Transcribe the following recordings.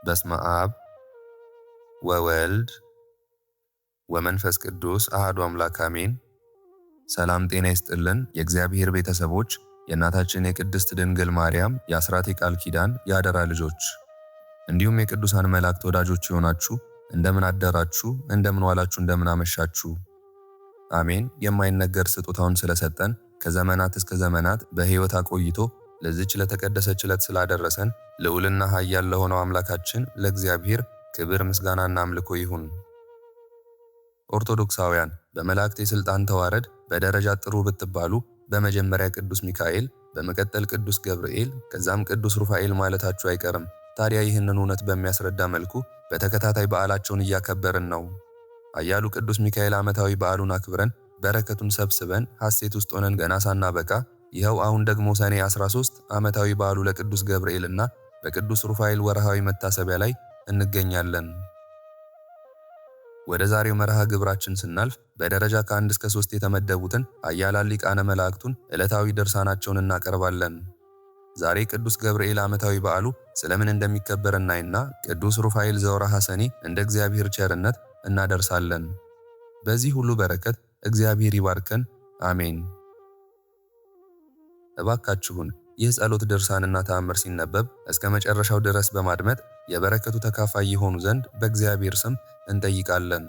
በስመ አብ ወወልድ ወመንፈስ ቅዱስ አሐዱ አምላክ አሜን። ሰላም ጤና ይስጥልን የእግዚአብሔር ቤተሰቦች፣ የእናታችን የቅድስት ድንግል ማርያም የአስራት የቃል ኪዳን የአደራ ልጆች እንዲሁም የቅዱሳን መላእክት ወዳጆች የሆናችሁ እንደምን አደራችሁ፣ እንደምን ዋላችሁ፣ እንደምን አመሻችሁ። አሜን። የማይነገር ስጦታውን ስለሰጠን ከዘመናት እስከ ዘመናት በሕይወት አቆይቶ ለዚች ለተቀደሰች ዕለት ስላደረሰን ልዑልና ኃያል ለሆነው አምላካችን ለእግዚአብሔር ክብር ምስጋናና አምልኮ ይሁን። ኦርቶዶክሳውያን በመላእክት የሥልጣን ተዋረድ በደረጃ ጥሩ ብትባሉ በመጀመሪያ ቅዱስ ሚካኤል፣ በመቀጠል ቅዱስ ገብርኤል፣ ከዛም ቅዱስ ሩፋኤል ማለታችሁ አይቀርም። ታዲያ ይህንን እውነት በሚያስረዳ መልኩ በተከታታይ በዓላቸውን እያከበርን ነው። ኃያሉ ቅዱስ ሚካኤል ዓመታዊ በዓሉን አክብረን በረከቱን ሰብስበን ሐሴት ውስጥ ሆነን ገና ሳናበቃ ይኸው አሁን ደግሞ ሰኔ 13 ዓመታዊ በዓሉ ለቅዱስ ገብርኤልና በቅዱስ ሩፋኤል ወርሃዊ መታሰቢያ ላይ እንገኛለን። ወደ ዛሬው መርሃ ግብራችን ስናልፍ በደረጃ ከ1 እስከ 3 የተመደቡትን ኃያላን ሊቃነ መላእክቱን ዕለታዊ ድርሳናቸውን እናቀርባለን። ዛሬ ቅዱስ ገብርኤል ዓመታዊ በዓሉ ስለምን እንደሚከበር እናይና ቅዱስ ሩፋኤል ዘወርሃ ሰኔ እንደ እግዚአብሔር ቸርነት እናደርሳለን። በዚህ ሁሉ በረከት እግዚአብሔር ይባርከን፣ አሜን። እባካችሁን ይህ ጸሎት ድርሳንና ተአምር ሲነበብ እስከ መጨረሻው ድረስ በማድመጥ የበረከቱ ተካፋይ የሆኑ ዘንድ በእግዚአብሔር ስም እንጠይቃለን።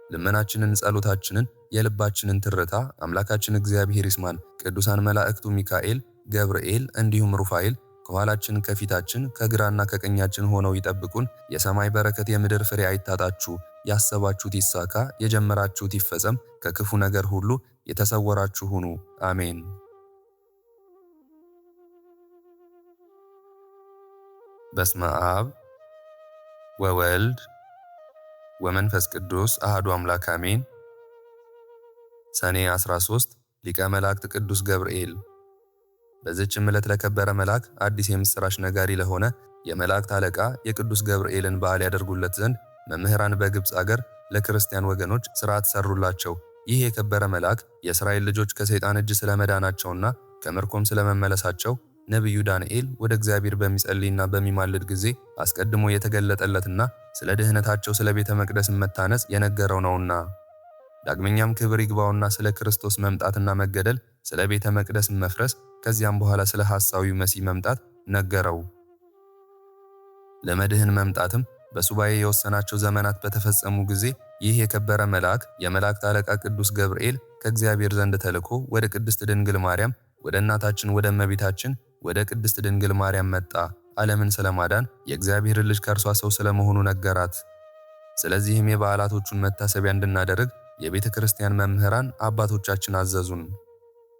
ልመናችንን፣ ጸሎታችንን፣ የልባችንን ትርታ አምላካችን እግዚአብሔር ይስማን። ቅዱሳን መላእክቱ ሚካኤል፣ ገብርኤል እንዲሁም ሩፋኤል ከኋላችን፣ ከፊታችን፣ ከግራና ከቀኛችን ሆነው ይጠብቁን። የሰማይ በረከት የምድር ፍሬ አይታጣችሁ። ያሰባችሁት ይሳካ፣ የጀመራችሁት ይፈጸም። ከክፉ ነገር ሁሉ የተሰወራችሁ ሁኑ፣ አሜን። በስመ አብ ወወልድ ወመንፈስ ቅዱስ አሐዱ አምላክ አሜን። ሰኔ 13 ሊቀ መላእክት ቅዱስ ገብርኤል። በዚህችም ዕለት ለከበረ መልአክ አዲስ የምሥራች ነጋሪ ለሆነ የመላእክት አለቃ የቅዱስ ገብርኤልን በዓል ያደርጉለት ዘንድ መምህራን በግብፅ አገር ለክርስቲያን ወገኖች ሥርዓት ሰሩላቸው። ይህ የከበረ መልአክ የእስራኤል ልጆች ከሰይጣን እጅ ስለመዳናቸውና ከምርኮም ስለመመለሳቸው ነቢዩ ዳንኤል ወደ እግዚአብሔር በሚጸልይና በሚማልድ ጊዜ አስቀድሞ የተገለጠለትና ስለ ድህነታቸው ስለ ቤተ መቅደስ መታነጽ የነገረው ነውና። ዳግመኛም ክብር ይግባውና ስለ ክርስቶስ መምጣትና መገደል፣ ስለ ቤተ መቅደስ መፍረስ፣ ከዚያም በኋላ ስለ ሐሳዊው መሲህ መምጣት ነገረው። ለመድህን መምጣትም በሱባኤ የወሰናቸው ዘመናት በተፈጸሙ ጊዜ ይህ የከበረ መልአክ የመላእክት አለቃ ቅዱስ ገብርኤል ከእግዚአብሔር ዘንድ ተልኮ ወደ ቅድስት ድንግል ማርያም ወደ እናታችን ወደ እመቤታችን ወደ ቅድስት ድንግል ማርያም መጣ። ዓለምን ስለማዳን የእግዚአብሔር ልጅ ከእርሷ ሰው ስለመሆኑ ነገራት። ስለዚህም የበዓላቶቹን መታሰቢያ እንድናደርግ የቤተ ክርስቲያን መምህራን አባቶቻችን አዘዙን።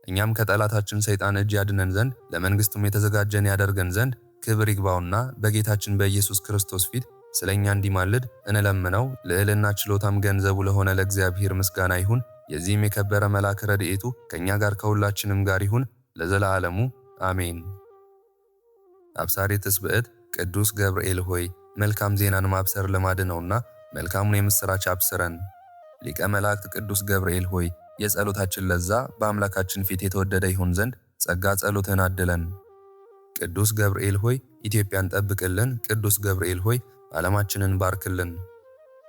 እኛም ከጠላታችን ሰይጣን እጅ ያድነን ዘንድ ለመንግስቱም የተዘጋጀን ያደርገን ዘንድ ክብር ይግባውና በጌታችን በኢየሱስ ክርስቶስ ፊት ስለኛ እንዲማልድ እንለምነው። ልዕልና ችሎታም ገንዘቡ ለሆነ ለእግዚአብሔር ምስጋና ይሁን። የዚህም የከበረ መልአክ ረድኤቱ ከኛ ጋር ከሁላችንም ጋር ይሁን ለዘላለሙ አሜን። አብሳሪ ትስብዕት ቅዱስ ገብርኤል ሆይ መልካም ዜናን ማብሰር ልማድ ነውና መልካሙን የምሥራች አብስረን። ሊቀ መላእክት ቅዱስ ገብርኤል ሆይ የጸሎታችን ለዛ በአምላካችን ፊት የተወደደ ይሁን ዘንድ ጸጋ ጸሎትን አድለን። ቅዱስ ገብርኤል ሆይ ኢትዮጵያን ጠብቅልን። ቅዱስ ገብርኤል ሆይ ዓለማችንን ባርክልን።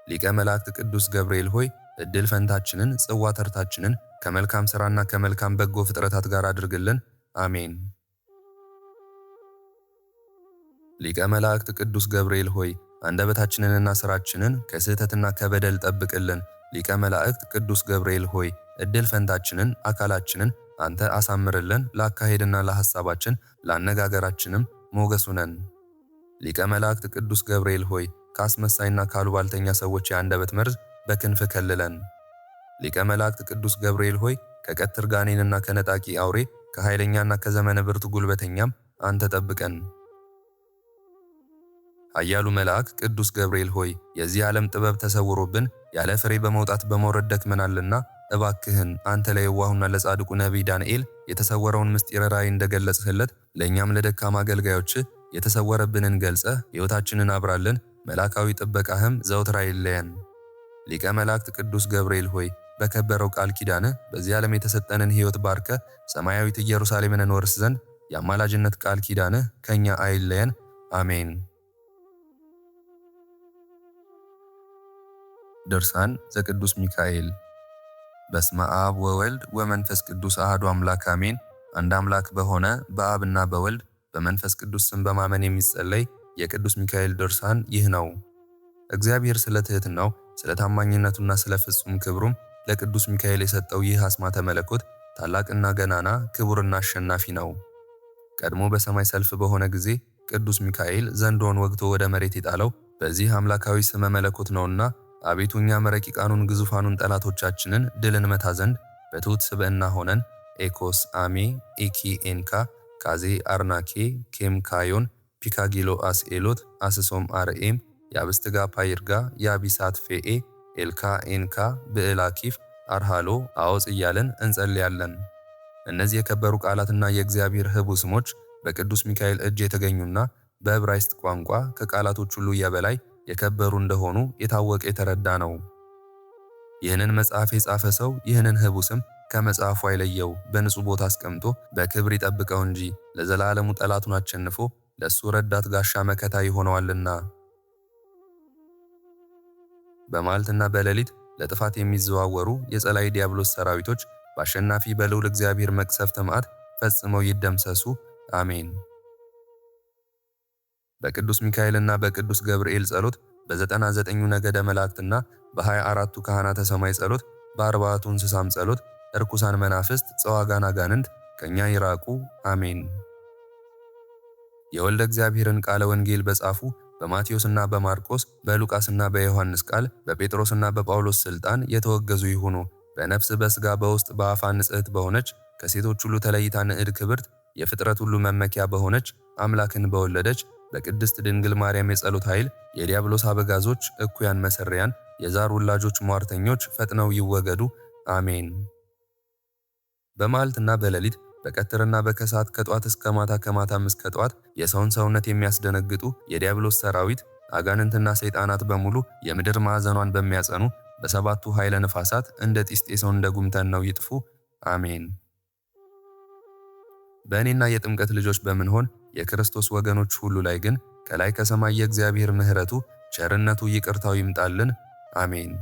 ሊቀ መላእክት ቅዱስ ገብርኤል ሆይ እድል ፈንታችንን፣ ጽዋ ተርታችንን ከመልካም ሥራና ከመልካም በጎ ፍጥረታት ጋር አድርግልን፣ አሜን። ሊቀ መላእክት ቅዱስ ገብርኤል ሆይ አንደበታችንንና ሥራችንን ከስህተትና ከበደል ጠብቅልን። ሊቀ መላእክት ቅዱስ ገብርኤል ሆይ እድል ፈንታችንን፣ አካላችንን አንተ አሳምርልን። ለአካሄድና ለሐሳባችን ለአነጋገራችንም ሞገሱ ነን። ሊቀ መላእክት ቅዱስ ገብርኤል ሆይ ከአስመሳይና ካሉባልተኛ ሰዎች የአንደበት መርዝ በክንፍ ከልለን። ሊቀ መላእክት ቅዱስ ገብርኤል ሆይ ከቀትር ጋኔንና ከነጣቂ አውሬ ከኃይለኛና ከዘመነ ብርቱ ጉልበተኛም አንተ ጠብቀን። ኃያሉ መልአክ ቅዱስ ገብርኤል ሆይ የዚህ ዓለም ጥበብ ተሰውሮብን ያለ ፍሬ በመውጣት በመውረድ ደክመናልና እባክህን አንተ ለየዋሁና ለጻድቁ ነቢይ ዳንኤል የተሰወረውን ምስጢረ ራእይ እንደገለጽህለት ለእኛም ለደካማ አገልጋዮች የተሰወረብንን ገልጸህ ሕይወታችንን አብራልን። መልአካዊ ጥበቃህም ዘውትር አይለየን። ሊቀ መላእክት ቅዱስ ገብርኤል ሆይ በከበረው ቃል ኪዳንህ በዚህ ዓለም የተሰጠንን ሕይወት ባርከ ሰማያዊት ኢየሩሳሌምን እንወርስ ዘንድ የአማላጅነት ቃል ኪዳንህ ከኛ አይለየን፣ አሜን። ድርሳን ዘቅዱስ ሚካኤል። በስመ አብ ወወልድ ወመንፈስ ቅዱስ አሐዱ አምላክ አሜን። አንድ አምላክ በሆነ በአብና በወልድ በመንፈስ ቅዱስ ስም በማመን የሚጸለይ የቅዱስ ሚካኤል ድርሳን ይህ ነው። እግዚአብሔር ስለ ትሕትናው፣ ስለ ታማኝነቱና ስለ ፍጹም ክብሩም ለቅዱስ ሚካኤል የሰጠው ይህ አስማተ መለኮት ታላቅና ገናና ክቡርና አሸናፊ ነው። ቀድሞ በሰማይ ሰልፍ በሆነ ጊዜ ቅዱስ ሚካኤል ዘንዶውን ወግቶ ወደ መሬት የጣለው በዚህ አምላካዊ ስመ መለኮት ነውና፣ አቤቱ እኛም ረቂቃኑን ግዙፋኑን ጠላቶቻችንን ድል እንመታ ዘንድ በትሑት ስብዕና ሆነን ኤኮስ አሜ ኤኪ ኤንካ ካዜ አርናኬ ኬም ካዮን ፒካጊሎ አስኤሎት አስሶም አርኤም ያብስትጋ ፓይርጋ ያቢሳት ፌኤ ኤልካ ኤንካ ብዕላኪፍ አርሃሎ አዎጽ እያለን እንጸልያለን። እነዚህ የከበሩ ቃላትና የእግዚአብሔር ህቡ ስሞች በቅዱስ ሚካኤል እጅ የተገኙና በዕብራይስጥ ቋንቋ ከቃላቶች ሁሉ የበላይ የከበሩ እንደሆኑ የታወቀ የተረዳ ነው። ይህንን መጽሐፍ የጻፈ ሰው ይህንን ህቡ ስም ከመጽሐፉ አይለየው፣ በንጹህ ቦታ አስቀምጦ በክብር ይጠብቀው እንጂ ለዘላለሙ ጠላቱን አሸንፎ ለሱ ረዳት ጋሻ መከታ ይሆነዋልና። በመዓልትና በሌሊት ለጥፋት የሚዘዋወሩ የጸላይ ዲያብሎስ ሰራዊቶች በአሸናፊ በልዑል እግዚአብሔር መቅሰፍተ መዓት ፈጽመው ይደምሰሱ፣ አሜን። በቅዱስ ሚካኤልና በቅዱስ ገብርኤል ጸሎት፣ በ99ኙ ነገደ መላእክትና በ24ቱ ካህናተ ሰማይ ጸሎት፣ በ40ቱ እንስሳም ጸሎት እርኩሳን መናፍስት ጸዋጋን አጋንንት ከኛ ይራቁ፣ አሜን። የወልደ እግዚአብሔርን ቃለ ወንጌል በጻፉ በማቴዎስና በማርቆስ በሉቃስና በዮሐንስ ቃል በጴጥሮስና በጳውሎስ ስልጣን የተወገዙ ይሁኑ። በነፍስ በስጋ በውስጥ በአፋ ንጽሕት በሆነች ከሴቶች ሁሉ ተለይታ ንዕድ ክብርት የፍጥረት ሁሉ መመኪያ በሆነች አምላክን በወለደች በቅድስት ድንግል ማርያም የጸሎት ኃይል የዲያብሎስ አበጋዞች እኩያን መሰሪያን የዛር ውላጆች ሟርተኞች ፈጥነው ይወገዱ፣ አሜን። በመዓልትና በሌሊት በቀትርና በከሰዓት ከጧት እስከ ማታ ከማታም እስከ ጧት የሰውን ሰውነት የሚያስደነግጡ የዲያብሎስ ሰራዊት አጋንንትና ሰይጣናት በሙሉ የምድር ማዕዘኗን በሚያጸኑ በሰባቱ ኃይለ ነፋሳት እንደ ጢስጤሶን እንደ ጉምተን ነው ይጥፉ፣ አሜን። በእኔና የጥምቀት ልጆች በምንሆን የክርስቶስ ወገኖች ሁሉ ላይ ግን ከላይ ከሰማይ የእግዚአብሔር ምሕረቱ ቸርነቱ ይቅርታው ይምጣልን፣ አሜን።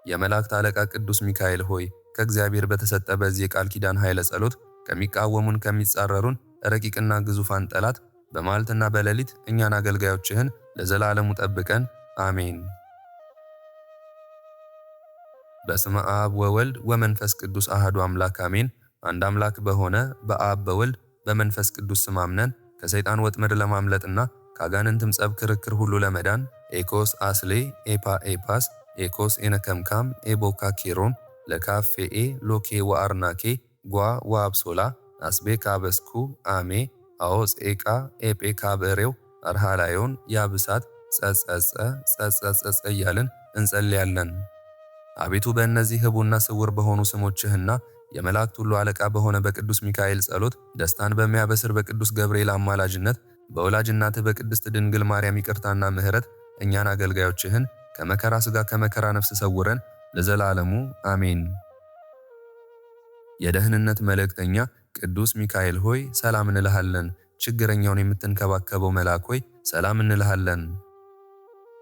የመላእክት አለቃ ቅዱስ ሚካኤል ሆይ ከእግዚአብሔር በተሰጠ በዚህ የቃል ኪዳን ኃይለ ጸሎት ከሚቃወሙን ከሚጻረሩን ረቂቅና ግዙፋን ጠላት በመዓልትና በሌሊት እኛን አገልጋዮችህን ለዘላለሙ ጠብቀን፣ አሜን። በስመ አብ ወወልድ ወመንፈስ ቅዱስ አሐዱ አምላክ አሜን። አንድ አምላክ በሆነ በአብ በወልድ በመንፈስ ቅዱስ ስም አምነን ከሰይጣን ወጥመድ ለማምለጥና ከአጋንንትም ጸብ ክርክር ሁሉ ለመዳን ኤኮስ አስሌ ኤፓ ኤፓስ ኤኮስ ኤነከምካም ኤቦካ ኬሮን ለካፌኤ ሎኬ ወአርናኬ ጓ ወአብሶላ አስቤ ካበስኩ አሜ አዎጽ ኤቃ ኤጴ ካብሬው አርሃላዮን ያብሳት ጸጸጸ እያልን እንጸልያለን። አቤቱ በእነዚህ ህቡና ስውር በሆኑ ስሞችህና የመላእክት ሁሉ አለቃ በሆነ በቅዱስ ሚካኤል ጸሎት ደስታን በሚያበስር በቅዱስ ገብርኤል አማላጅነት በወላጅ እናትህ በቅድስት ድንግል ማርያም ይቅርታና ምሕረት እኛን አገልጋዮችህን ከመከራ ሥጋ ከመከራ ነፍስ ሰውረን ለዘላለሙ አሜን። የደህንነት መልእክተኛ ቅዱስ ሚካኤል ሆይ ሰላም እንልሃለን። ችግረኛውን የምትንከባከበው መልአክ ሆይ ሰላም እንልሃለን።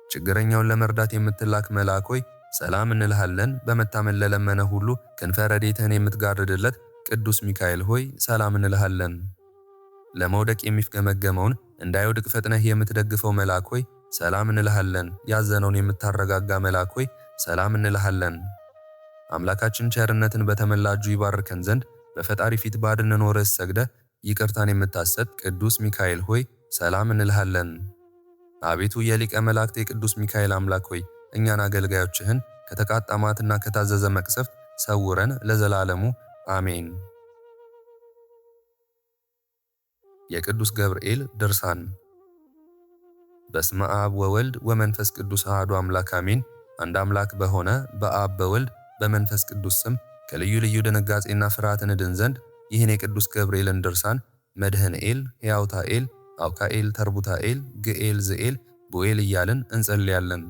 ችግረኛውን ለመርዳት የምትላክ መልአክ ሆይ ሰላም እንልሃለን። በመታመን ለለመነ ሁሉ ክንፈ ረድኤትህን የምትጋርድለት ቅዱስ ሚካኤል ሆይ ሰላም እንልሃለን። ለመውደቅ የሚፍገመገመውን እንዳይወድቅ ፈጥነህ የምትደግፈው መልአክ ሆይ ሰላም እንልሃለን። ያዘነውን የምታረጋጋ መልአክ ሆይ ሰላም እንልሃለን። አምላካችን ቸርነትን በተመላ እጁ ይባርከን ዘንድ በፈጣሪ ፊት ባድነን ኖረስ ሰግደህ ይቅርታን የምታሰጥ ቅዱስ ሚካኤል ሆይ ሰላም እንልሃለን። አቤቱ የሊቀ መላእክት የቅዱስ ሚካኤል አምላክ ሆይ እኛን አገልጋዮችህን ከተቃጣ መዓትና ከታዘዘ መቅሰፍት ሰውረን ለዘላለሙ አሜን። የቅዱስ ገብርኤል ድርሳን። በስመ አብ ወወልድ ወመንፈስ ቅዱስ አሐዱ አምላክ አሜን። አንድ አምላክ በሆነ በአብ በወልድ በመንፈስ ቅዱስ ስም ከልዩ ልዩ ድንጋጼና ፍርሃትን ድን ዘንድ ይህን የቅዱስ ገብርኤልን ድርሳን መድህንኤል፣ ሕያውታኤል፣ አውካኤል፣ ተርቡታኤል፣ ግኤል፣ ዝኤል፣ ቡኤል እያልን እንጸልያለን።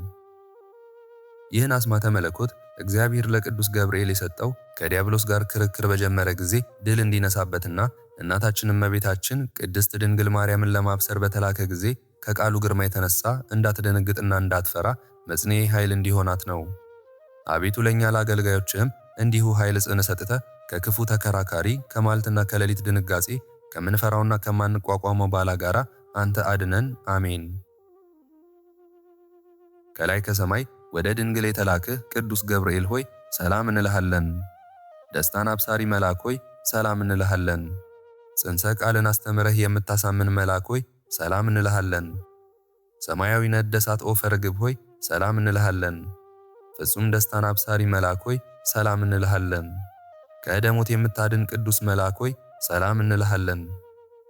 ይህን አስማተ መለኮት እግዚአብሔር ለቅዱስ ገብርኤል የሰጠው ከዲያብሎስ ጋር ክርክር በጀመረ ጊዜ ድል እንዲነሳበትና እናታችን እመቤታችን ቅድስት ድንግል ማርያምን ለማብሰር በተላከ ጊዜ ከቃሉ ግርማ የተነሳ እንዳትደነግጥና እንዳትፈራ መጽንዔ ኃይል እንዲሆናት ነው። አቤቱ ለእኛ ለአገልጋዮችህም እንዲሁ ኃይል ጽን ሰጥተህ ከክፉ ተከራካሪ ከማልትና ከሌሊት ድንጋጼ ከምንፈራውና ከማንቋቋመው ባላጋራ አንተ አድነን። አሜን። ከላይ ከሰማይ ወደ ድንግል የተላክህ ቅዱስ ገብርኤል ሆይ ሰላም እንልሃለን። ደስታን አብሳሪ መልአክ ሆይ ሰላም እንልሃለን። ጽንሰ ቃልን አስተምረህ የምታሳምን መልአክ ሆይ ሰላም እንልሃለን። ሰማያዊ ነደ እሳት ኦፈ ርግብ ሆይ ሰላም እንልሃለን። ፍጹም ደስታን አብሳሪ መልአክ ሆይ ሰላም እንልሃለን። ከዕደ ሞት የምታድን ቅዱስ መልአክ ሆይ ሰላም እንልሃለን።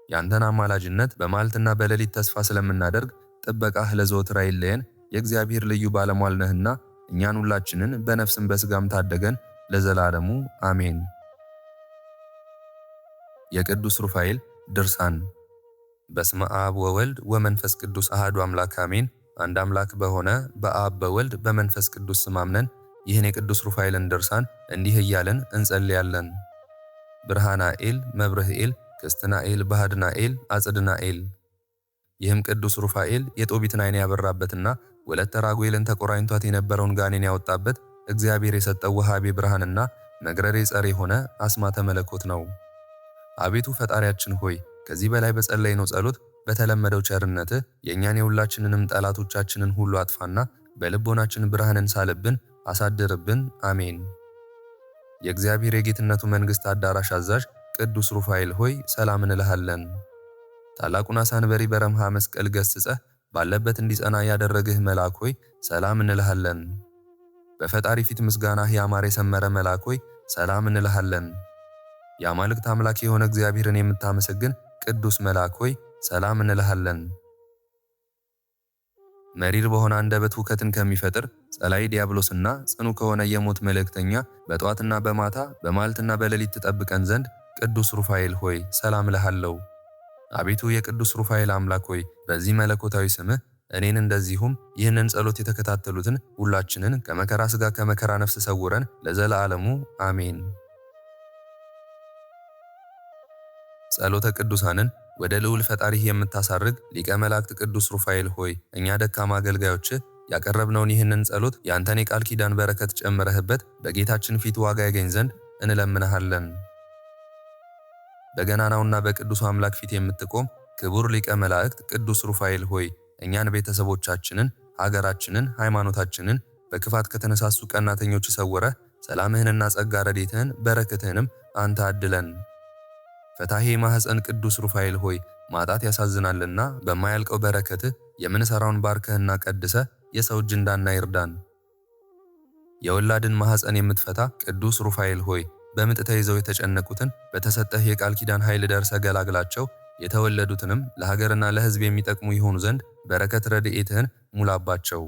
ያንተን አማላጅነት በማልትና በሌሊት ተስፋ ስለምናደርግ ጥበቃህ ለዘወትር አይለየን። የእግዚአብሔር ልዩ ባለሟል ነህና እኛን ሁላችንን በነፍስም በስጋም ታደገን ለዘላለሙ አሜን። የቅዱስ ሩፋኤል ድርሳን። በስመ አብ ወወልድ ወመንፈስ ቅዱስ አሐዱ አምላክ አሜን። አንድ አምላክ በሆነ በአብ በወልድ በመንፈስ ቅዱስ ስም አምነን ይህን የቅዱስ ሩፋኤልን ድርሳን እንዲህ እያለን እንጸልያለን። ብርሃናኤል፣ መብርህኤል፣ ክርስትናኤል፣ ባህድናኤል፣ አጽድናኤል። ይህም ቅዱስ ሩፋኤል የጦቢትን ዓይን ያበራበትና ወለተ ራጉኤልን ተቆራኝቷት የነበረውን ጋኔን ያወጣበት እግዚአብሔር የሰጠው ወሃቤ ብርሃንና መግረሬ ጸር የሆነ አስማተ መለኮት ነው። አቤቱ ፈጣሪያችን ሆይ ከዚህ በላይ በጸለይነው ጸሎት በተለመደው ቸርነትህ የእኛን የሁላችንንም ጠላቶቻችንን ሁሉ አጥፋና በልቦናችን ብርሃንን ሳልብን አሳድርብን። አሜን። የእግዚአብሔር የጌትነቱ መንግሥት አዳራሽ አዛዥ ቅዱስ ሩፋኤል ሆይ ሰላም እንልሃለን። ታላቁን አሳ አንበሪ በረምሃ መስቀል ገስጸህ ባለበት እንዲጸና ያደረግህ መልአክ ሆይ ሰላም እንልሃለን። በፈጣሪ ፊት ምስጋናህ ያማረ የሰመረ መልአክ ሆይ ሰላም እንልሃለን። የአማልክት አምላክ የሆነ እግዚአብሔርን የምታመሰግን ቅዱስ መልአክ ሆይ ሰላም እንልሃለን። መሪር በሆነ አንደበት ሁከትን ከሚፈጥር ጸላይ ዲያብሎስና ጽኑ ከሆነ የሞት መልእክተኛ በጠዋትና በማታ በማልትና በሌሊት ትጠብቀን ዘንድ ቅዱስ ሩፋኤል ሆይ ሰላም እልሃለሁ። አቤቱ የቅዱስ ሩፋኤል አምላክ ሆይ በዚህ መለኮታዊ ስምህ እኔን እንደዚሁም ይህንን ጸሎት የተከታተሉትን ሁላችንን ከመከራ ሥጋ ከመከራ ነፍስ ሰውረን ለዘላለሙ አሜን። ጸሎተ ቅዱሳንን ወደ ልዑል ፈጣሪህ የምታሳርግ ሊቀ መላእክት ቅዱስ ሩፋኤል ሆይ እኛ ደካማ አገልጋዮችህ ያቀረብነውን ይህንን ጸሎት ያንተን የቃል ኪዳን በረከት ጨምረህበት በጌታችን ፊት ዋጋ ያገኝ ዘንድ እንለምንሃለን። በገናናውና በቅዱሱ አምላክ ፊት የምትቆም ክቡር ሊቀ መላእክት ቅዱስ ሩፋኤል ሆይ እኛን፣ ቤተሰቦቻችንን፣ ሀገራችንን፣ ሃይማኖታችንን በክፋት ከተነሳሱ ቀናተኞች ሰውረህ ሰላምህንና ጸጋ ረድኤትህን በረከትህንም አንተ አድለን። ፈታሄ ማኅፀን ቅዱስ ሩፋኤል ሆይ ማጣት ያሳዝናልና በማያልቀው በረከትህ የምንሰራውን ባርከህና ቀድሰህ የሰው እጅ እንዳናይ ይርዳን። የወላድን ማኅፀን የምትፈታ ቅዱስ ሩፋኤል ሆይ በምጥ ተይዘው የተጨነቁትን በተሰጠህ የቃል ኪዳን ኃይል ደርሰህ ገላግላቸው። የተወለዱትንም ለሀገርና ለሕዝብ የሚጠቅሙ ይሆኑ ዘንድ በረከት ረድኤትህን ሙላባቸው።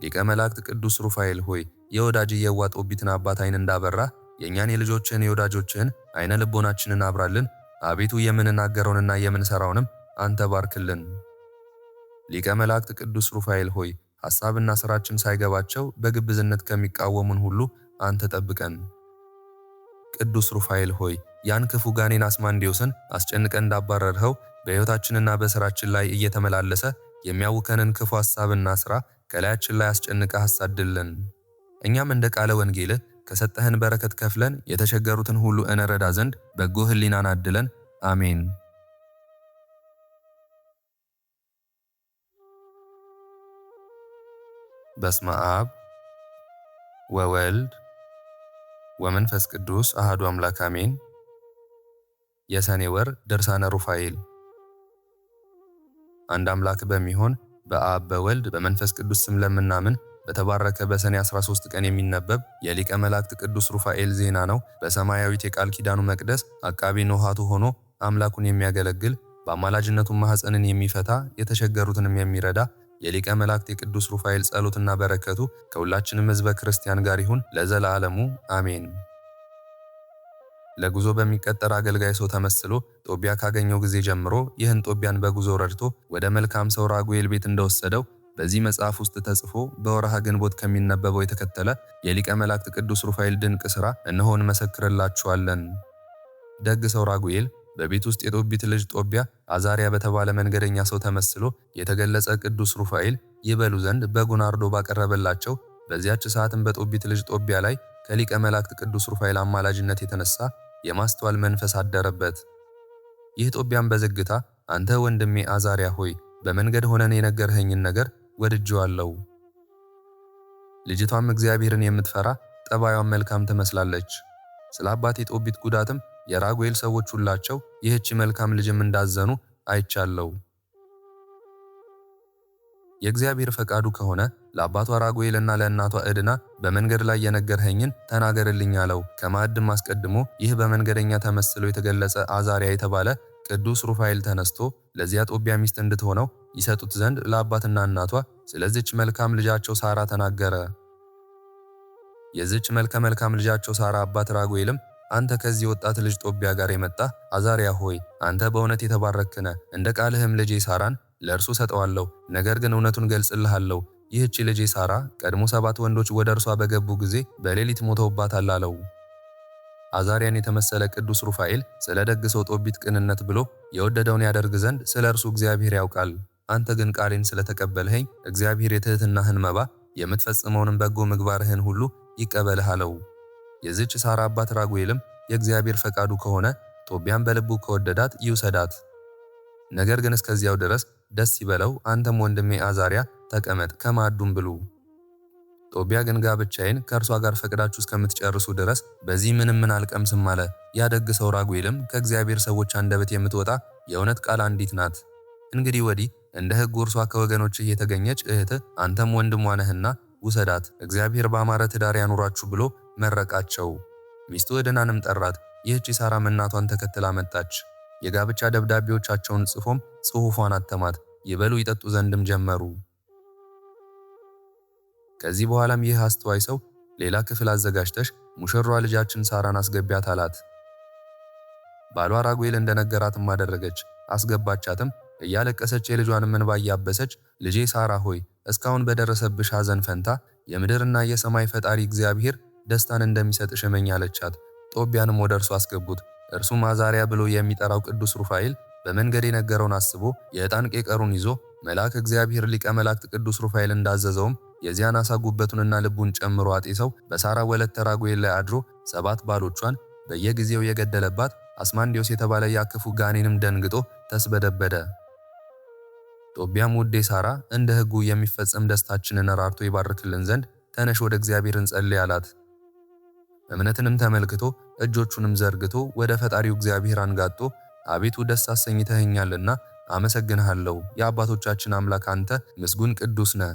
ሊቀ መላእክት ቅዱስ ሩፋኤል ሆይ የወዳጅ የዋ ጦቢትን አባት ዓይን እንዳበራህ የእኛን የልጆችህን የወዳጆችህን ዓይነ ልቦናችንን አብራልን። አቤቱ የምንናገረውንና የምንሰራውንም አንተ ባርክልን። ሊቀ መላእክት ቅዱስ ሩፋኤል ሆይ ሐሳብና ሥራችን ሳይገባቸው በግብዝነት ከሚቃወሙን ሁሉ አንተ ጠብቀን። ቅዱስ ሩፋኤል ሆይ ያን ክፉ ጋኔን አስማንዲዮስን አስጨንቀን እንዳባረርኸው በሕይወታችንና በሥራችን ላይ እየተመላለሰ የሚያውከንን ክፉ ሐሳብና ሥራ ከላያችን ላይ አስጨንቀህ አሳድልን። እኛም እንደ ቃለ ወንጌልህ ከሰጠህን በረከት ከፍለን የተቸገሩትን ሁሉ እንረዳ ዘንድ በጎ ሕሊናን አድለን። አሜን። በስመ አብ ወወልድ ወመንፈስ ቅዱስ አሐዱ አምላክ አሜን። የሰኔ ወር ድርሳነ ሩፋኤል። አንድ አምላክ በሚሆን በአብ በወልድ በመንፈስ ቅዱስ ስም ለምናምን በተባረከ በሰኔ 13 ቀን የሚነበብ የሊቀ መላእክት ቅዱስ ሩፋኤል ዜና ነው። በሰማያዊት የቃል ኪዳኑ መቅደስ አቃቢ ኖሃቱ ሆኖ አምላኩን የሚያገለግል በአማላጅነቱ ማኅፀንን የሚፈታ የተቸገሩትንም የሚረዳ የሊቀ መላእክት የቅዱስ ሩፋኤል ጸሎትና በረከቱ ከሁላችንም ሕዝበ ክርስቲያን ጋር ይሁን ለዘላለሙ አሜን። ለጉዞ በሚቀጠር አገልጋይ ሰው ተመስሎ ጦቢያ ካገኘው ጊዜ ጀምሮ ይህን ጦቢያን በጉዞ ረድቶ ወደ መልካም ሰው ራጉኤል ቤት እንደወሰደው በዚህ መጽሐፍ ውስጥ ተጽፎ በወርሃ ግንቦት ከሚነበበው የተከተለ የሊቀ መላእክት ቅዱስ ሩፋኤል ድንቅ ሥራ እነሆ እንመሰክርላችኋለን። ደግ ሰው ራጉኤል በቤት ውስጥ የጦቢት ልጅ ጦቢያ አዛሪያ በተባለ መንገደኛ ሰው ተመስሎ የተገለጸ ቅዱስ ሩፋኤል ይበሉ ዘንድ በጉን አርዶ ባቀረበላቸው በዚያች ሰዓትም በጦቢት ልጅ ጦቢያ ላይ ከሊቀ መላእክት ቅዱስ ሩፋኤል አማላጅነት የተነሳ የማስተዋል መንፈስ አደረበት። ይህ ጦቢያም በዝግታ አንተ ወንድሜ አዛሪያ ሆይ በመንገድ ሆነን የነገርኸኝን ነገር ወድጄዋለሁ። ልጅቷም እግዚአብሔርን የምትፈራ ጠባዩም መልካም ትመስላለች። ስለ አባቴ ጦቢት ጉዳትም የራጉኤል ሰዎች ሁላቸው ይህች መልካም ልጅም እንዳዘኑ አይቻለው። የእግዚአብሔር ፈቃዱ ከሆነ ለአባቷ ራጉኤልና ለእናቷ ዕድና በመንገድ ላይ የነገርኸኝን ተናገርልኝ አለው። ከማዕድም አስቀድሞ ይህ በመንገደኛ ተመስሎ የተገለጸ አዛሪያ የተባለ ቅዱስ ሩፋኤል ተነስቶ ለዚያ ጦቢያ ሚስት እንድትሆነው ይሰጡት ዘንድ ለአባትና እናቷ ስለዚች መልካም ልጃቸው ሳራ ተናገረ። የዚች መልካም ልጃቸው ሳራ አባት ራጉኤልም አንተ ከዚህ ወጣት ልጅ ጦቢያ ጋር የመጣ አዛሪያ ሆይ አንተ በእውነት የተባረክህ ነህ። እንደ ቃልህም ልጄ ሳራን ለእርሱ ሰጠዋለሁ። ነገር ግን እውነቱን ገልጽልሃለሁ። ይህች ልጄ ሳራ ቀድሞ 7 ወንዶች ወደ እርሷ በገቡ ጊዜ በሌሊት ሞተውባታል አለው። አዛሪያን የተመሰለ ቅዱስ ሩፋኤል ስለ ደግ ሰው ጦቢት ቅንነት ብሎ የወደደውን ያደርግ ዘንድ ስለ እርሱ እግዚአብሔር ያውቃል። አንተ ግን ቃሌን ስለተቀበልኸኝ እግዚአብሔር የትህትናህን መባ የምትፈጽመውንም በጎ ምግባርህን ሁሉ ይቀበልህ አለው። የዚች ሳራ አባት ራጉኤልም የእግዚአብሔር ፈቃዱ ከሆነ ጦቢያን በልቡ ከወደዳት ይውሰዳት። ነገር ግን እስከዚያው ድረስ ደስ ይበለው፣ አንተም ወንድሜ አዛሪያ ተቀመጥ፣ ከማዕዱም ብሉ። ጦቢያ ግን ጋብቻዬን ከእርሷ ጋር ፈቅዳችሁ እስከምትጨርሱ ድረስ በዚህ ምን አልቀምስም አለ። ያደግ ሰው ራጉኤልም ከእግዚአብሔር ሰዎች አንደበት የምትወጣ የእውነት ቃል አንዲት ናት። እንግዲህ ወዲህ እንደ ሕጉ እርሷ ከወገኖችህ የተገኘች እህትህ አንተም ወንድሟ ነህና ውሰዳት፣ እግዚአብሔር በአማረ ትዳር ያኑራችሁ ብሎ መረቃቸው። ሚስቱ ዕድናንም ጠራት። ይህች ሳራም እናቷን ተከትላ መጣች። የጋብቻ ደብዳቤዎቻቸውን ጽፎም ጽሑፏን አተማት። ይበሉ ይጠጡ ዘንድም ጀመሩ። ከዚህ በኋላም ይህ አስተዋይ ሰው ሌላ ክፍል አዘጋጅተሽ ሙሽሯ ልጃችን ሳራን አስገቢያት አላት። ባሏ ራጉኤል እንደነገራትም አደረገች። አስገባቻትም። እያለቀሰች የልጇን እንባ እያበሰች ልጄ ሳራ ሆይ እስካሁን በደረሰብሽ ሐዘን ፈንታ የምድርና የሰማይ ፈጣሪ እግዚአብሔር ደስታን እንደሚሰጥሽ እመኝ አለቻት። ጦቢያንም ወደ እርሱ አስገቡት። እርሱም አዛሪያ ብሎ የሚጠራው ቅዱስ ሩፋኤል በመንገድ የነገረውን አስቦ የዕጣን ቄቀሩን ይዞ መልአክ እግዚአብሔር ሊቀ መላእክት ቅዱስ ሩፋኤል እንዳዘዘውም የዚያን ዓሣ ጉበቱንና ልቡን ጨምሮ አጤሰው በሳራ ወለተ ራጉኤል ላይ አድሮ 7 ባሎቿን በየጊዜው የገደለባት አስማንዲዮስ የተባለ ያክፉ ጋኔንም ደንግጦ ተስበደበደ። ጦቢያም ውዴ ሳራ እንደ ሕጉ የሚፈጸም ደስታችንን ራርቶ ይባርክልን ዘንድ ተነሽ ወደ እግዚአብሔር እንጸልይ አላት። እምነትንም ተመልክቶ እጆቹንም ዘርግቶ ወደ ፈጣሪው እግዚአብሔር አንጋጦ አቤቱ ደስ አሰኝተኸኛልና አመሰግንሃለሁ። የአባቶቻችን አምላክ አንተ ምስጉን ቅዱስ ነህ።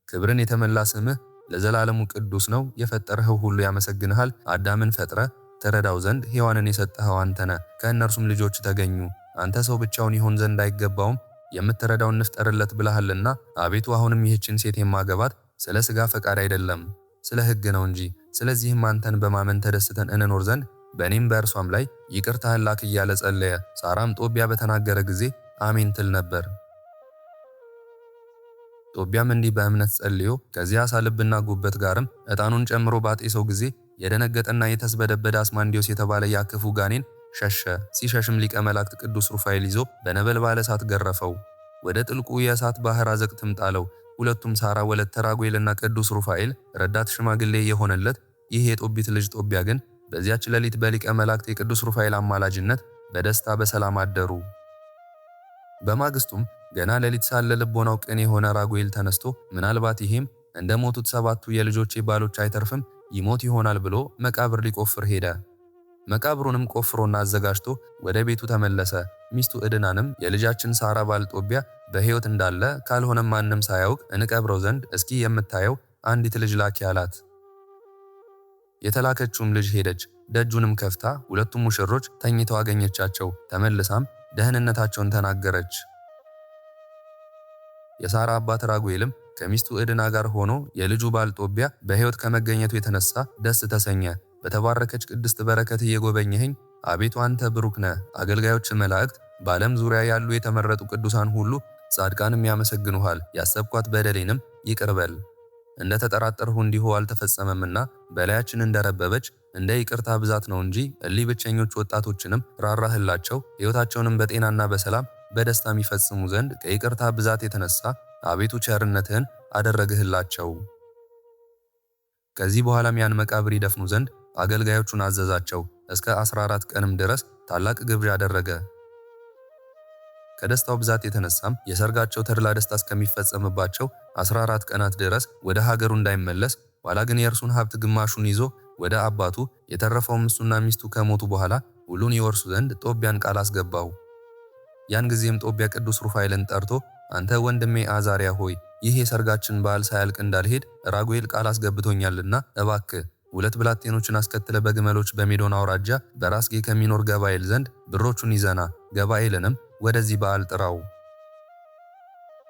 ክብርን የተመላ ስምህ ለዘላለሙ ቅዱስ ነው። የፈጠረኸው ሁሉ ያመሰግንሃል። አዳምን ፈጥረ ተረዳው ዘንድ ሔዋንን የሰጠኸው አንተ ነህ። ከእነርሱም ልጆች ተገኙ። አንተ ሰው ብቻውን ይሆን ዘንድ አይገባውም፣ የምትረዳውን እንፍጠርለት ብለሃልና አቤቱ አሁንም ይህችን ሴት የማገባት ስለ ሥጋ ፈቃድ አይደለም ስለ ሕግ ነው እንጂ። ስለዚህም አንተን በማመን ተደስተን እንኖር ዘንድ በእኔም በእርሷም ላይ ይቅርታህን ላክ እያለ ጸለየ። ሳራም ጦቢያ በተናገረ ጊዜ አሜን ትል ነበር። ጦቢያም እንዲህ በእምነት ጸልዮ ከዚያ ዓሣ ልብና ጉበት ጋርም ዕጣኑን ጨምሮ ባጤሰው ጊዜ የደነገጠና የተስበደበደ አስማንዲዮስ የተባለ ያ ክፉ ጋኔን ሸሸ። ሲሸሽም ሊቀ መላእክት ቅዱስ ሩፋኤል ይዞ በነበልባለ እሳት ገረፈው፣ ወደ ጥልቁ የእሳት ባህር አዘቅትም ጣለው። ሁለቱም ሳራ ወለተ ራጉኤልና ቅዱስ ሩፋኤል ረዳት ሽማግሌ የሆነለት ይህ የጦቢት ልጅ ጦቢያ ግን በዚያች ሌሊት በሊቀ መላእክት የቅዱስ ሩፋኤል አማላጅነት በደስታ በሰላም አደሩ። በማግስቱም ገና ሌሊት ሳለ ልቦናው ቅን የሆነ ራጉኤል ተነስቶ ምናልባት ይሄም እንደ ሞቱት 7ቱ የልጆቼ ባሎች አይተርፍም ይሞት ይሆናል ብሎ መቃብር ሊቆፍር ሄደ። መቃብሩንም ቆፍሮና አዘጋጅቶ ወደ ቤቱ ተመለሰ። ሚስቱ ዕድናንም የልጃችን ሳራ ባል ጦቢያ በሕይወት እንዳለ ካልሆነም ማንም ሳያውቅ እንቀብረው ዘንድ እስኪ የምታየው አንዲት ልጅ ላኪ አላት። የተላከችውም ልጅ ሄደች። ደጁንም ከፍታ ሁለቱም ሙሽሮች ተኝተው አገኘቻቸው። ተመልሳም ደህንነታቸውን ተናገረች። የሳራ አባት ራጉኤልም ከሚስቱ ዕድና ጋር ሆኖ የልጁ ባል ጦቢያ በሕይወት ከመገኘቱ የተነሳ ደስ ተሰኘ። በተባረከች ቅድስት በረከት እየጎበኘኸኝ አቤቱ አንተ ብሩክ ነህ። አገልጋዮች መላእክት በዓለም ዙሪያ ያሉ የተመረጡ ቅዱሳን ሁሉ ጻድቃንም ያመሰግኑሃል። ያሰብኳት በደሌንም ይቅር በል። እንደ ተጠራጠርሁ እንዲሁ አልተፈጸመምና በላያችን እንደረበበች እንደ ይቅርታ ብዛት ነው እንጂ እሊ ብቸኞች ወጣቶችንም ራራህላቸው፣ ሕይወታቸውንም በጤናና በሰላም በደስታ የሚፈጽሙ ዘንድ ከይቅርታ ብዛት የተነሳ አቤቱ ቸርነትህን አደረግህላቸው። ከዚህ በኋላም ያን መቃብር ይደፍኑ ዘንድ አገልጋዮቹን አዘዛቸው። እስከ 14 ቀንም ድረስ ታላቅ ግብዣ አደረገ። ከደስታው ብዛት የተነሳም የሰርጋቸው ተድላ ደስታ እስከሚፈጸምባቸው 14 ቀናት ድረስ ወደ ሀገሩ እንዳይመለስ፣ ኋላ ግን የእርሱን ሀብት ግማሹን ይዞ ወደ አባቱ፣ የተረፈውም እሱና ሚስቱ ከሞቱ በኋላ ሁሉን ይወርሱ ዘንድ ጦቢያን ቃል አስገባው። ያን ጊዜም ጦቢያ ቅዱስ ሩፋኤልን ጠርቶ አንተ ወንድሜ አዛሪያ ሆይ ይህ የሰርጋችን በዓል ሳያልቅ እንዳልሄድ ራጉኤል ቃል አስገብቶኛልና እባክህ 2 ብላቴኖችን አስከትለ በግመሎች በሜዶን አውራጃ በራስጌ ከሚኖር ገባኤል ዘንድ ብሮቹን ይዘና ገባኤልንም ወደዚህ በዓል ጥራው።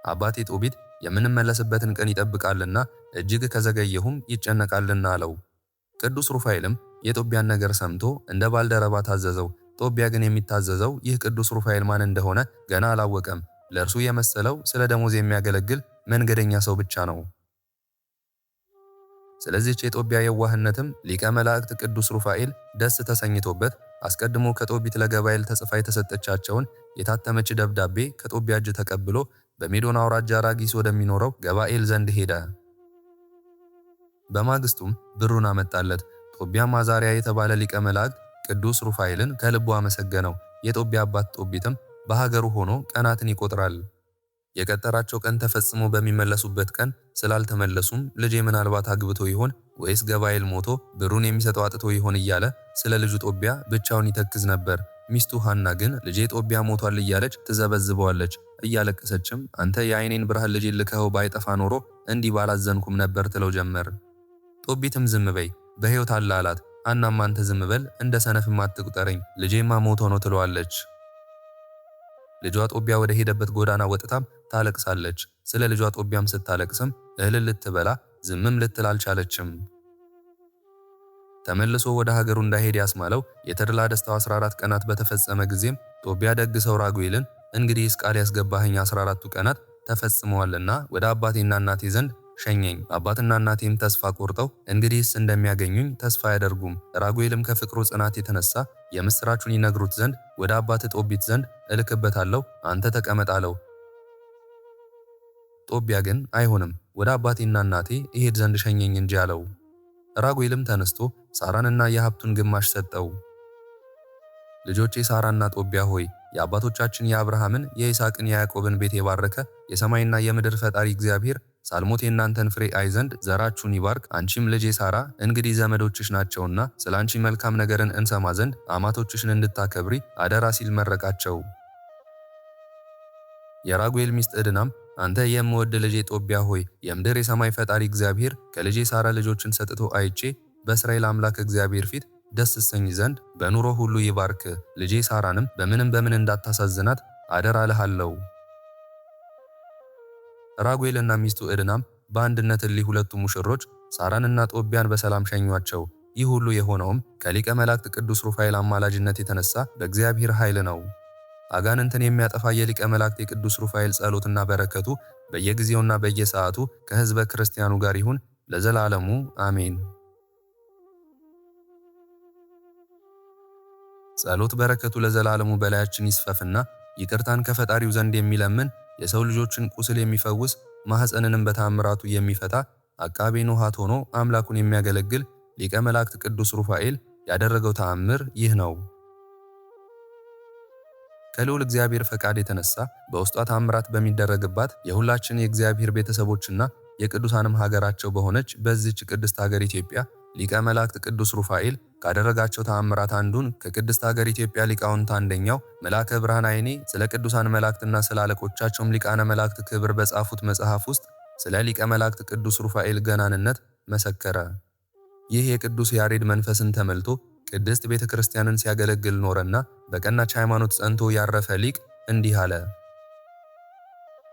አባቴ ጦቢት የምንመለስበትን ቀን ይጠብቃልና እጅግ ከዘገየሁም ይጨነቃልና አለው። ቅዱስ ሩፋኤልም የጦቢያን ነገር ሰምቶ እንደ ባልደረባ ታዘዘው። ጦቢያ ግን የሚታዘዘው ይህ ቅዱስ ሩፋኤል ማን እንደሆነ ገና አላወቀም። ለእርሱ የመሰለው ስለ ደሞዝ የሚያገለግል መንገደኛ ሰው ብቻ ነው። ስለዚህች የጦቢያ የዋህነትም ሊቀ መላእክት ቅዱስ ሩፋኤል ደስ ተሰኝቶበት አስቀድሞ ከጦቢት ለገባኤል ተጽፋ የተሰጠቻቸውን የታተመች ደብዳቤ ከጦቢያ እጅ ተቀብሎ በሜዶን አውራጃ ራጊስ ወደሚኖረው ገባኤል ዘንድ ሄደ። በማግስቱም ብሩን አመጣለት። ጦቢያም አዛሪያ የተባለ ሊቀ መላእክት ቅዱስ ሩፋኤልን ከልቡ አመሰገነው። የጦቢያ አባት ጦቢትም በሀገሩ ሆኖ ቀናትን ይቆጥራል። የቀጠራቸው ቀን ተፈጽሞ በሚመለሱበት ቀን ስላልተመለሱም ልጄ ምናልባት አግብቶ ይሆን ወይስ ገባኤል ሞቶ ብሩን የሚሰጠው አጥቶ ይሆን እያለ ስለ ልጁ ጦቢያ ብቻውን ይተክዝ ነበር። ሚስቱ ሐና ግን ልጄ ጦቢያ ሞቷል እያለች ትዘበዝበዋለች። እያለቀሰችም አንተ የዓይኔን ብርሃን ልጄ ልከኸው ባይጠፋ ኖሮ እንዲህ ባላዘንኩም ነበር ትለው ጀመር። ጦቢትም ዝም በይ በሕይወት አለ አላት። ሐናም አንተ ዝም በል እንደ ሰነፍም አትቁጠረኝ ልጄማ ሞቶ ነው ትለዋለች። ልጇ ጦቢያ ወደ ሄደበት ጎዳና ወጥታም ታለቅሳለች። ስለ ልጇ ጦቢያም ስታለቅስም እህል ልትበላ ዝምም ልትል አልቻለችም። ተመልሶ ወደ ሀገሩ እንዳይሄድ ያስማለው የተድላ ደስታው 14 ቀናት በተፈጸመ ጊዜም ጦቢያ ደግ ሰው ራጉኤልን እንግዲህስ ቃል ያስገባኸኝ 14ቱ ቀናት ተፈጽመዋልና ወደ አባቴና እናቴ ዘንድ ሸኘኝ። አባትና እናቴም ተስፋ ቆርጠው እንግዲህስ እንደሚያገኙኝ ተስፋ ያደርጉም። ራጉኤልም ከፍቅሩ ጽናት የተነሳ የምስራቹን ይነግሩት ዘንድ ወደ አባት ጦቢት ዘንድ እልክበታለሁ፣ አንተ ተቀመጥ አለው። ጦቢያ ግን አይሆንም ወደ አባቴና እናቴ እሄድ ዘንድ ሸኘኝ እንጂ አለው። ራጉኤልም ተነስቶ ሳራንና የሀብቱን ግማሽ ሰጠው። ልጆቼ ሳራና ጦቢያ ሆይ የአባቶቻችን የአብርሃምን የይስሐቅን የያዕቆብን ቤት የባረከ የሰማይና የምድር ፈጣሪ እግዚአብሔር ሳልሞት የእናንተን ፍሬ አይ ዘንድ ዘራችሁን ይባርክ። አንቺም ልጄ ሳራ እንግዲህ ዘመዶችሽ ናቸውና ስለ አንቺ መልካም ነገርን እንሰማ ዘንድ አማቶችሽን እንድታከብሪ አደራ ሲል መረቃቸው። የራጉኤል ሚስት ዕድናም አንተ የምወድ ልጄ ጦቢያ ሆይ የምድር የሰማይ ፈጣሪ እግዚአብሔር ከልጄ ሳራ ልጆችን ሰጥቶ አይቼ በእስራኤል አምላክ እግዚአብሔር ፊት ደስ ሰኝ ዘንድ በኑሮ ሁሉ ይባርክ። ልጄ ሳራንም በምን እንዳታሳዝናት አደራ እልሃለሁ። ራጉኤልና ሚስቱ ዕድናም በአንድነት እሊ ሁለቱ ሙሽሮች ሳራንና ጦቢያን በሰላም ሸኟቸው። ይህ ሁሉ የሆነውም ከሊቀ መላእክት ቅዱስ ሩፋኤል አማላጅነት የተነሳ በእግዚአብሔር ኃይል ነው። አጋንንትን የሚያጠፋ የሊቀ መላእክት የቅዱስ ሩፋኤል ጸሎትና በረከቱ በየጊዜውና በየሰዓቱ ከሕዝበ ክርስቲያኑ ጋር ይሁን ለዘላለሙ አሜን። ጸሎት በረከቱ ለዘላለሙ በላያችን ይስፈፍና ይቅርታን ከፈጣሪው ዘንድ የሚለምን የሰው ልጆችን ቁስል የሚፈውስ ማህፀንንም በታምራቱ የሚፈታ አቃቤ ኖሃት ሆኖ አምላኩን የሚያገለግል ሊቀ መላእክት ቅዱስ ሩፋኤል ያደረገው ተአምር ይህ ነው። ከልዑል እግዚአብሔር ፈቃድ የተነሳ በውስጧ ተአምራት በሚደረግባት የሁላችን የእግዚአብሔር ቤተሰቦችና የቅዱሳንም ሀገራቸው በሆነች በዚህች ቅድስት ሀገር ኢትዮጵያ ሊቀ መላእክት ቅዱስ ሩፋኤል ካደረጋቸው ተአምራት አንዱን ከቅድስት ሀገር ኢትዮጵያ ሊቃውንት አንደኛው መልአከ ብርሃን ዓይኔ ስለ ቅዱሳን መላእክትና ስለ አለቆቻቸውም ሊቃነ መላእክት ክብር በጻፉት መጽሐፍ ውስጥ ስለ ሊቀ መላእክት ቅዱስ ሩፋኤል ገናንነት መሰከረ። ይህ የቅዱስ ያሬድ መንፈስን ተመልቶ ቅድስት ቤተ ክርስቲያንን ሲያገለግል ኖረና በቀናች ሃይማኖት ጸንቶ ያረፈ ሊቅ እንዲህ አለ።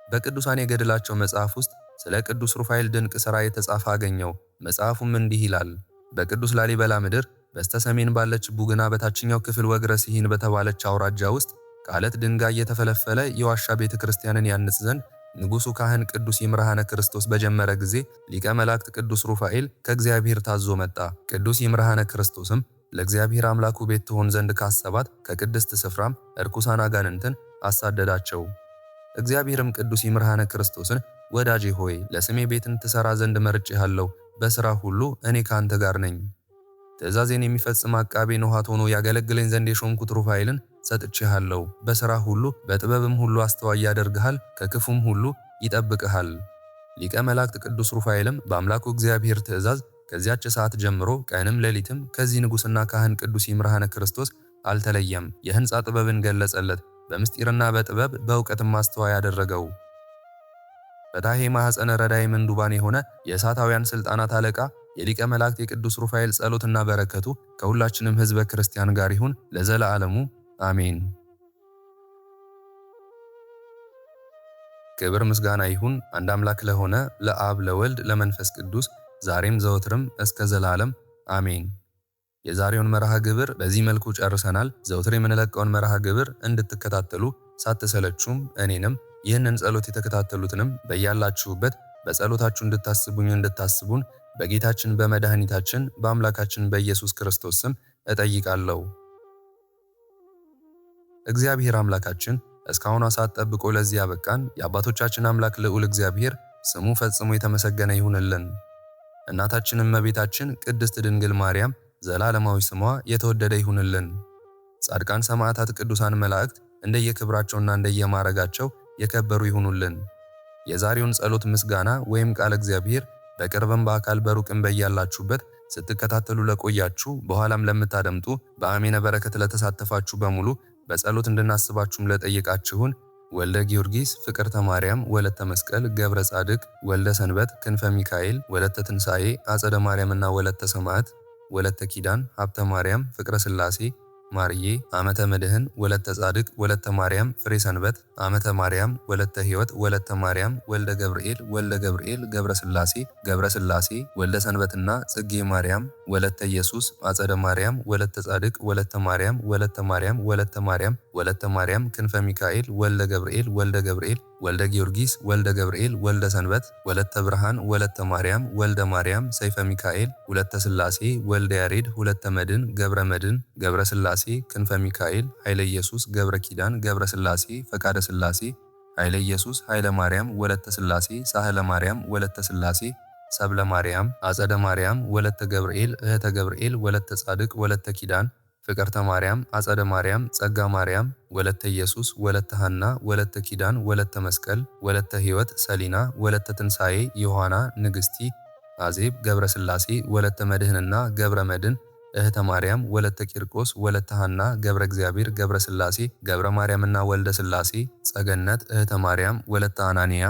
በቅዱሳን የገድላቸው መጽሐፍ ውስጥ ስለ ቅዱስ ሩፋኤል ድንቅ ሥራ የተጻፈ አገኘው። መጽሐፉም እንዲህ ይላል። በቅዱስ ላሊበላ ምድር በስተሰሜን ባለች ቡግና በታችኛው ክፍል ወግረ ሲሂን በተባለች አውራጃ ውስጥ ከአለት ድንጋይ የተፈለፈለ የዋሻ ቤተ ክርስቲያንን ያንጽ ዘንድ ንጉሡ ካህን ቅዱስ ይምርሃነ ክርስቶስ በጀመረ ጊዜ ሊቀ መላእክት ቅዱስ ሩፋኤል ከእግዚአብሔር ታዞ መጣ። ቅዱስ ይምርሃነ ክርስቶስም ለእግዚአብሔር አምላኩ ቤት ትሆን ዘንድ ካሰባት ከቅድስት ስፍራም እርኩሳን አጋንንትን አሳደዳቸው። እግዚአብሔርም ቅዱስ ይምርሃነ ክርስቶስን ወዳጄ ሆይ ለስሜ ቤትን ትሰራ ዘንድ መርጬሃለሁ። በሥራ ሁሉ እኔ ካንተ ጋር ነኝ። ትእዛዜን የሚፈጽም አቃቤ ነውሃት ሆኖ ያገለግለኝ ዘንድ የሾምኩት ሩፋኤልን ሰጥቼሃለሁ። በሥራ ሁሉ በጥበብም ሁሉ አስተዋይ ያደርግሃል፣ ከክፉም ሁሉ ይጠብቅሃል። ሊቀ መላእክት ቅዱስ ሩፋኤልም በአምላኩ እግዚአብሔር ትእዛዝ ከዚያች ሰዓት ጀምሮ ቀንም ሌሊትም ከዚህ ንጉሥና ካህን ቅዱስ ይምርሃነ ክርስቶስ አልተለየም። የሕንፃ ጥበብን ገለጸለት፣ በምስጢርና በጥበብ በእውቀትም አስተዋይ ያደረገው። ፈታሔ ማኅፀነ ረዳይ ምንዱባን የሆነ የእሳታውያን ሥልጣናት አለቃ የሊቀ መላእክት የቅዱስ ሩፋኤል ጸሎትና በረከቱ ከሁላችንም ሕዝበ ክርስቲያን ጋር ይሁን ለዘለዓለሙ አሜን። ክብር ምስጋና ይሁን አንድ አምላክ ለሆነ ለአብ ለወልድ ለመንፈስ ቅዱስ ዛሬም ዘወትርም እስከ ዘላለም አሜን። የዛሬውን መርሃ ግብር በዚህ መልኩ ጨርሰናል። ዘወትር የምንለቀውን መርሃ ግብር እንድትከታተሉ ሳትሰለቹም እኔንም ይህንን ጸሎት የተከታተሉትንም በያላችሁበት በጸሎታችሁ እንድታስቡን በጌታችን በመድኃኒታችን በአምላካችን በኢየሱስ ክርስቶስ ስም እጠይቃለሁ። እግዚአብሔር አምላካችን እስካሁኗ ሰዓት ጠብቆ ለዚህ ያበቃን የአባቶቻችን አምላክ ልዑል እግዚአብሔር ስሙ ፈጽሞ የተመሰገነ ይሁንልን። እናታችንም እመቤታችን ቅድስት ድንግል ማርያም ዘላለማዊ ስሟ የተወደደ ይሁንልን። ጻድቃን ሰማዕታት፣ ቅዱሳን መላእክት እንደየክብራቸውና እንደየማረጋቸው የከበሩ ይሁኑልን። የዛሬውን ጸሎት ምስጋና ወይም ቃል እግዚአብሔር በቅርብም በአካል በሩቅም በያላችሁበት ስትከታተሉ ለቆያችሁ በኋላም ለምታደምጡ በአሜነ በረከት ለተሳተፋችሁ በሙሉ በጸሎት እንድናስባችሁም ለጠየቃችሁን ወልደ ጊዮርጊስ፣ ፍቅርተ ማርያም፣ ወለተ መስቀል፣ ገብረ ጻድቅ፣ ወልደ ሰንበት፣ ክንፈ ሚካኤል፣ ወለተ ትንሣኤ፣ አጸደ ማርያምና ወለተ ሰማዕት፣ ወለተ ኪዳን፣ ሀብተ ማርያም፣ ፍቅረ ሥላሴ፣ ማርዬ፣ አመተ መድህን፣ ወለተ ጻድቅ፣ ወለተ ማርያም፣ ፍሬ ሰንበት፣ አመተ ማርያም፣ ወለተ ሕይወት፣ ወለተ ማርያም፣ ወልደ ገብርኤል፣ ገብረ ሥላሴ፣ ወልደ ሰንበትና ጽጌ ማርያም፣ ወለተ ኢየሱስ፣ አጸደ ማርያም፣ ወለተ ጻድቅ፣ ወለተ ማርያም፣ ወለተ ማርያም፣ ክንፈ ሚካኤል፣ ወልደ ገብርኤል፣ ወልደ ጊዮርጊስ፣ ወልደ ገብርኤል፣ ወልደ ሰንበት፣ ወለተ ብርሃን፣ ወለተ ማርያም፣ ሰይፈ ሚካኤል፣ ሁለተ ሥላሴ፣ ወልደ ያሬድ፣ ሁለተ መድን፣ ገብረ ሥላሴ፣ ክንፈ ሚካኤል፣ ኃይለ ኢየሱስ፣ ገብረ ኪዳን፣ ገብረ ሥላሴ፣ ፈቃደ ሥላሴ፣ ኃይለ ኢየሱስ፣ ኃይለ ማርያም፣ ወለተ ሥላሴ፣ ሳህለ ማርያም፣ ወለተ ሥላሴ፣ ሰብለ ማርያም፣ አጸደ ማርያም፣ ወለተ ገብርኤል፣ እህተ ገብርኤል፣ ወለተ ጻድቅ፣ ወለተ ኪዳን፣ ፍቅርተ ማርያም፣ አጸደ ማርያም፣ ጸጋ ማርያም፣ ወለተ ኢየሱስ፣ ወለተ ሐና፣ ወለተ ኪዳን፣ ወለተ መስቀል፣ ወለተ ሕይወት፣ ሰሊና፣ ወለተ ትንሣኤ፣ ዮሐና፣ ንግሥቲ፣ አዜብ፣ ገብረ ሥላሴ፣ ወለተ መድህንና ገብረ መድን፣ እህተ ማርያም፣ ወለተ ቂርቆስ፣ ወለተ ሐና፣ ገብረ እግዚአብሔር፣ ገብረ ሥላሴ፣ ገብረ ማርያምና ወልደ ሥላሴ፣ ጸገነት፣ እህተ ማርያም፣ ወለተ አናንያ፣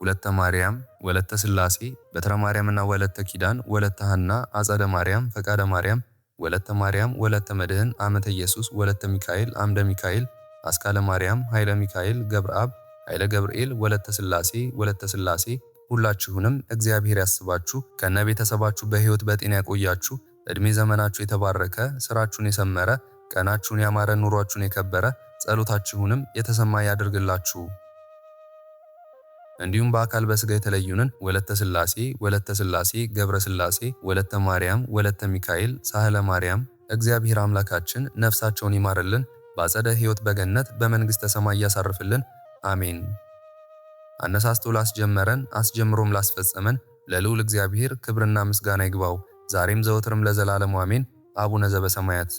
ወለተ ማርያም፣ ወለተ ሥላሴ፣ በትረ ማርያምና ወለተ ኪዳን፣ ወለተ ሐና፣ አጸደ ማርያም፣ ፈቃደ ማርያም፣ ወለተ ማርያም፣ ወለተ መድህን፣ አመተ ኢየሱስ፣ ወለተ ሚካኤል፣ አምደ ሚካኤል፣ አስካለ ማርያም፣ ኃይለ ሚካኤል፣ ገብረአብ፣ ኃይለ ገብርኤል፣ ወለተ ሥላሴ ሁላችሁንም እግዚአብሔር ያስባችሁ ከነ ቤተሰባችሁ በሕይወት በጤና ያቆያችሁ። እድሜ ዘመናችሁ የተባረከ፣ ስራችሁን የሰመረ፣ ቀናችሁን ያማረ፣ ኑሯችሁን የከበረ፣ ጸሎታችሁንም የተሰማ ያድርግላችሁ። እንዲሁም በአካል በስጋ የተለዩንን ወለተ ሥላሴ፣ ገብረ ሥላሴ፣ ወለተ ማርያም፣ ወለተ ሚካኤል፣ ሳህለ ማርያም እግዚአብሔር አምላካችን ነፍሳቸውን ይማርልን፣ በአጸደ ሕይወት በገነት በመንግሥተ ሰማይ ያሳርፍልን። አሜን። አነሳስቶ ላስጀመረን አስጀምሮም ላስፈጸመን ለልዑል እግዚአብሔር ክብርና ምስጋና ይግባው ዛሬም ዘወትርም ለዘላለሙ አሜን። አቡነ ዘበሰማያት